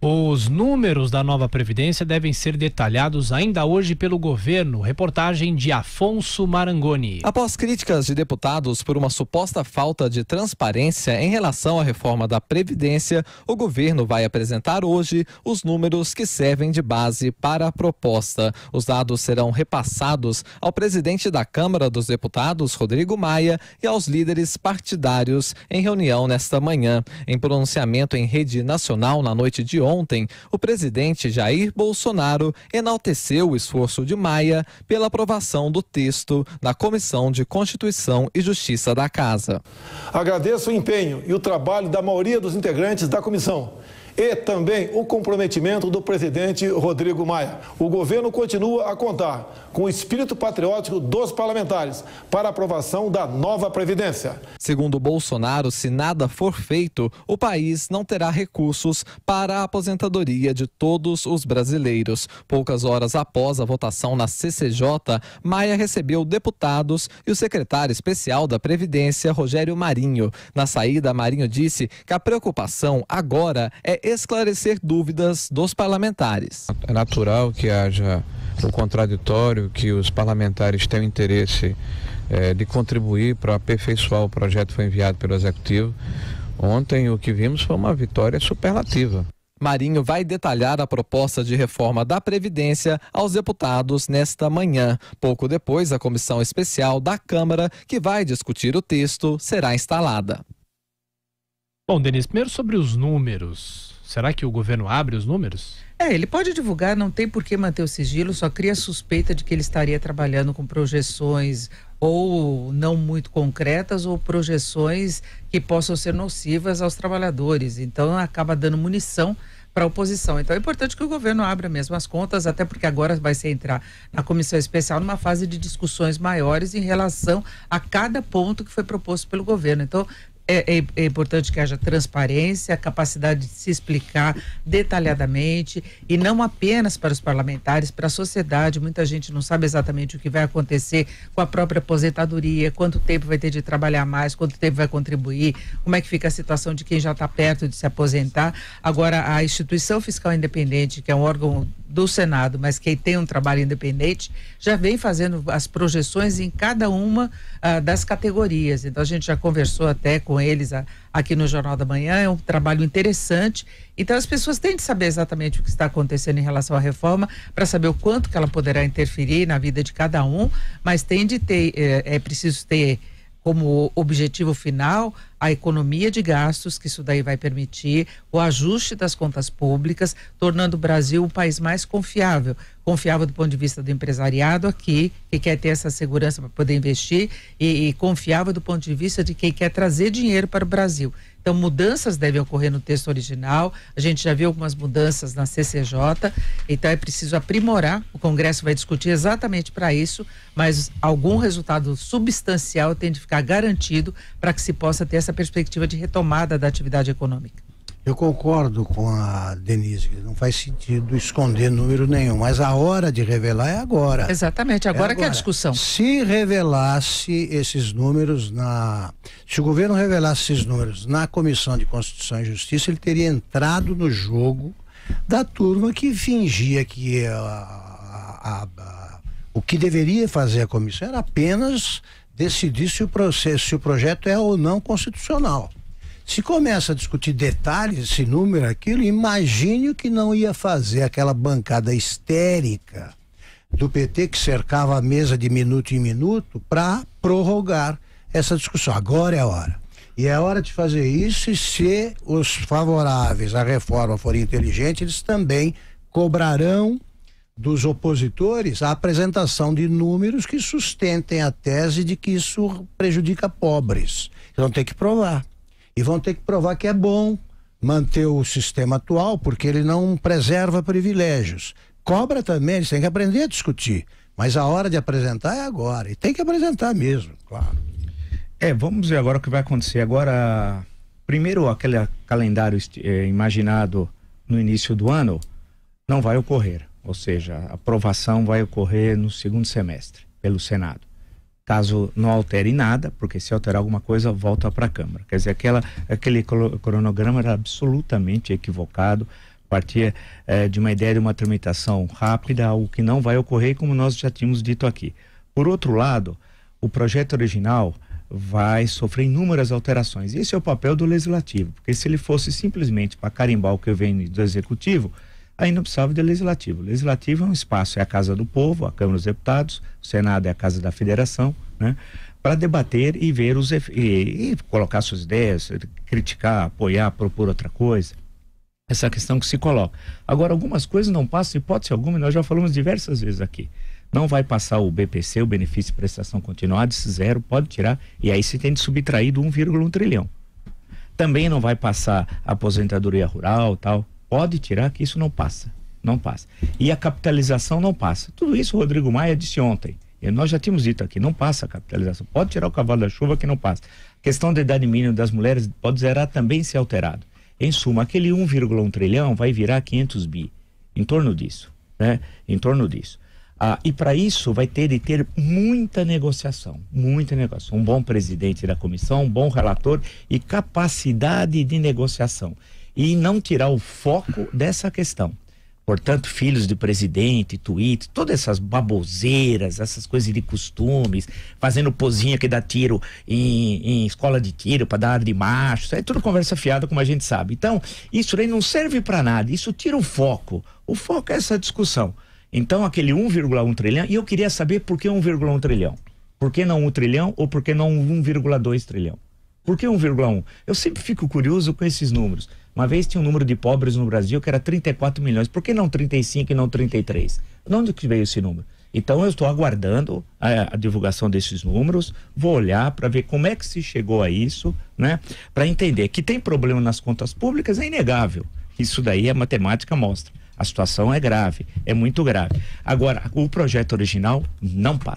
Os números da nova Previdência devem ser detalhados ainda hoje pelo governo. Reportagem de Afonso Marangoni. Após críticas de deputados por uma suposta falta de transparência em relação à reforma da Previdência, o governo vai apresentar hoje os números que servem de base para a proposta. Os dados serão repassados ao presidente da Câmara dos Deputados, Rodrigo Maia, e aos líderes partidários em reunião nesta manhã. Em pronunciamento em rede nacional na noite de ontem, o presidente Jair Bolsonaro enalteceu o esforço de Maia pela aprovação do texto na Comissão de Constituição e Justiça da Casa. Agradeço o empenho e o trabalho da maioria dos integrantes da comissão e também o comprometimento do presidente Rodrigo Maia. O governo continua a contar com o espírito patriótico dos parlamentares para a aprovação da nova Previdência. Segundo Bolsonaro, se nada for feito, o país não terá recursos para a aposentadoria de todos os brasileiros. Poucas horas após a votação na CCJ, Maia recebeu deputados e o secretário especial da Previdência, Rogério Marinho. Na saída, Marinho disse que a preocupação agora é esclarecer dúvidas dos parlamentares. É natural que haja o contraditório, que os parlamentares tenham interesse de contribuir para aperfeiçoar o projeto que foi enviado pelo Executivo. Ontem o que vimos foi uma vitória superlativa. Marinho vai detalhar a proposta de reforma da Previdência aos deputados nesta manhã. Pouco depois, a comissão especial da Câmara, que vai discutir o texto, será instalada. Bom, Denise, primeiro sobre os números. Será que o governo abre os números? Ele pode divulgar, não tem por que manter o sigilo, só cria suspeita de que ele estaria trabalhando com projeções ou não muito concretas ou projeções que possam ser nocivas aos trabalhadores. Então, acaba dando munição para a oposição. Então, é importante que o governo abra mesmo as contas, até porque agora vai se entrar na comissão especial numa fase de discussões maiores em relação a cada ponto que foi proposto pelo governo. Então, é importante que haja transparência, capacidade de se explicar detalhadamente e não apenas para os parlamentares, para a sociedade. Muita gente não sabe exatamente o que vai acontecer com a própria aposentadoria, quanto tempo vai ter de trabalhar mais, quanto tempo vai contribuir, como é que fica a situação de quem já está perto de se aposentar. Agora, a Instituição Fiscal Independente, que é um órgão do Senado, mas que tem um trabalho independente, já vem fazendo as projeções em cada uma das categorias. Então, a gente já conversou até com eles aqui no Jornal da Manhã, é um trabalho interessante. Então, as pessoas têm de saber exatamente o que está acontecendo em relação à reforma, para saber o quanto que ela poderá interferir na vida de cada um, mas tem de ter, é preciso ter como objetivo final a economia de gastos, que isso daí vai permitir o ajuste das contas públicas, tornando o Brasil um país mais confiável do ponto de vista do empresariado aqui, que quer ter essa segurança para poder investir, e confiável do ponto de vista de quem quer trazer dinheiro para o Brasil. Então, mudanças devem ocorrer no texto original, a gente já viu algumas mudanças na CCJ, então é preciso aprimorar, o Congresso vai discutir exatamente para isso, mas algum resultado substancial tem de ficar garantido para que se possa ter essa perspectiva de retomada da atividade econômica. Eu concordo com a Denise, não faz sentido esconder número nenhum, mas a hora de revelar é agora. Exatamente, agora que é a discussão. Se revelasse esses números se o governo revelasse esses números na Comissão de Constituição e Justiça, ele teria entrado no jogo da turma que fingia que o que deveria fazer a comissão era apenas decidir se o projeto é ou não constitucional. Se começa a discutir detalhes, esse número, aquilo, imagine o que não ia fazer aquela bancada histérica do PT que cercava a mesa de minuto em minuto para prorrogar essa discussão. Agora é a hora. E é hora de fazer isso, e se os favoráveis à reforma forem inteligentes, eles também cobrarão dos opositores a apresentação de números que sustentem a tese de que isso prejudica pobres. Eles vão ter que provar. E vão ter que provar que é bom manter o sistema atual, porque ele não preserva privilégios. Cobra também, eles têm que aprender a discutir. Mas a hora de apresentar é agora. E tem que apresentar mesmo, claro. Vamos ver agora o que vai acontecer. Agora, primeiro, aquele calendário imaginado no início do ano não vai ocorrer. Ou seja, a aprovação vai ocorrer no segundo semestre, pelo Senado. Caso não altere nada, porque se alterar alguma coisa, volta para a Câmara. Quer dizer, aquele cronograma era absolutamente equivocado. partir de uma ideia de uma tramitação rápida, algo que não vai ocorrer, como nós já tínhamos dito aqui. Por outro lado, o projeto original vai sofrer inúmeras alterações. Esse é o papel do Legislativo, porque se ele fosse simplesmente para carimbar o que vem do Executivo, aí não precisava de Legislativo. O Legislativo é um espaço, é a Casa do Povo, a Câmara dos Deputados, o Senado é a Casa da Federação, né? Para debater e ver e colocar suas ideias, criticar, apoiar, propor outra coisa. Essa questão que se coloca. Agora, algumas coisas não passam, hipótese alguma, e nós já falamos diversas vezes aqui. Não vai passar o BPC, o benefício de prestação continuada, esse zero, pode tirar, e aí se tem de subtrair do 1,1 trilhão. Também não vai passar a aposentadoria rural, tal, pode tirar que isso não passa, não passa. E a capitalização não passa. Tudo isso o Rodrigo Maia disse ontem, e nós já tínhamos dito aqui, não passa a capitalização, pode tirar o cavalo da chuva que não passa. A questão da idade mínima das mulheres pode zerar também ser alterado. Em suma, aquele 1,1 trilhão vai virar 500 bi, em torno disso, né? Em torno disso. E para isso vai ter de ter muita negociação. Um bom presidente da comissão, um bom relator e capacidade de negociação. E não tirar o foco dessa questão. Portanto, filhos de presidente, tweet, todas essas baboseiras, essas coisas de costumes, fazendo pozinha que dá tiro em escola de tiro para dar ar de macho, isso é tudo conversa fiada, como a gente sabe. Então, isso aí não serve para nada, isso tira o foco. O foco é essa discussão. Então, aquele 1,1 trilhão, e eu queria saber por que 1,1 trilhão? Por que não 1 trilhão ou por que não 1,2 trilhão? Por que 1,1? Eu sempre fico curioso com esses números. Uma vez tinha um número de pobres no Brasil que era 34 milhões. Por que não 35 e não 33? De onde que veio esse número? Então, eu estou aguardando a divulgação desses números, vou olhar para ver como é que se chegou a isso, né? Para entender que tem problema nas contas públicas, é inegável. Isso daí a matemática mostra. A situação é grave, é muito grave. Agora, o projeto original não passa.